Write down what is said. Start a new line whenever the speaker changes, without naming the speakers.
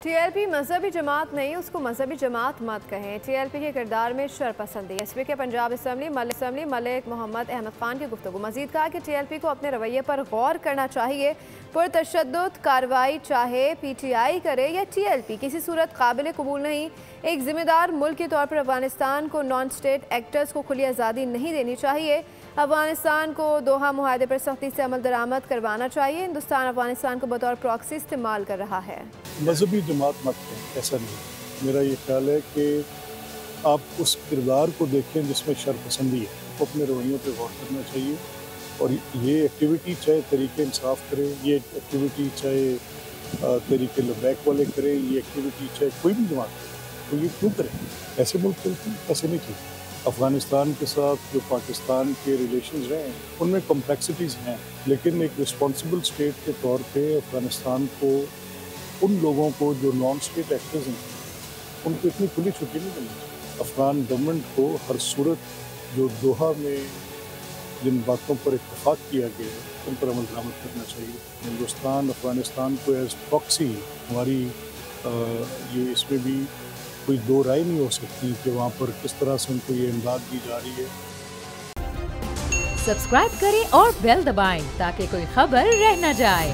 TLP مذہبی جماعت نہیں، اس کو مذہبی جماعت مت کہیں۔ TLP کے کردار میں شرپسندی۔ اسپیکر پنجاب اسمبلی ملک محمد احمد خان کی گفتگو۔ مزید کہا کہ TLP کو اپنے رویے پر غور کرنا چاہیے۔ پرتشدد کارروائی چاہے PTI کرے یا TLP کسی صورت قابل قبول نہیں۔ ایک ذمہ دار ملک کے طور پر افغانستان کو نان اسٹیٹ ایکٹرز کو کھلی آزادی نہیں دینی چاہیے۔ افغانستان کو دوحہ معاہدے پر سختی سے عمل درآمد کروانا چاہیے۔ ہندوستان افغانستان کو بطور پراکسی استعمال کر رہا ہے۔
مذہبی جماعت مت کریں، ایسا نہیں۔ میرا یہ خیال ہے کہ آپ اس کردار کو دیکھیں جس میں شرپسندی ہے، وہ اپنے رویوں پہ غور کرنا چاہیے۔ اور یہ ایکٹیویٹی چاہے تحریک انصاف کرے، یہ ایکٹیویٹی چاہے تحریک لبیک والے کریں، یہ ایکٹیویٹی چاہے کوئی بھی جماعت کرے، تو یہ کیوں کریں؟ ایسے ملک چلتے ہیں، ایسے نہیں چلتے۔ افغانستان کے ساتھ جو پاکستان کے ریلیشنز رہے ہیں ان میں کمپلیکسٹیز ہیں، لیکن ایک رسپانسبل اسٹیٹ کے طور پہ افغانستان کو ان لوگوں کو جو نان اسٹیٹ ایکٹرز ہیں ان کو اتنی کھلی چھٹی نہیں ملنی چاہیے۔ افغان گورنمنٹ کو ہر صورت جو دوحہ میں جن باتوں پر اتفاق کیا گیا ہے ان پر عمل درآمد کرنا چاہیے۔ ہندوستان افغانستان کو ایز پراکسی ہماری یہ اس میں بھی کوئی دو رائے نہیں ہو سکتی کہ وہاں پر کس طرح سے ان کو یہ امداد دی جا رہی ہے۔
سبسکرائب کریں اور بیل دبائیں تاکہ کوئی خبر رہ نہ جائے۔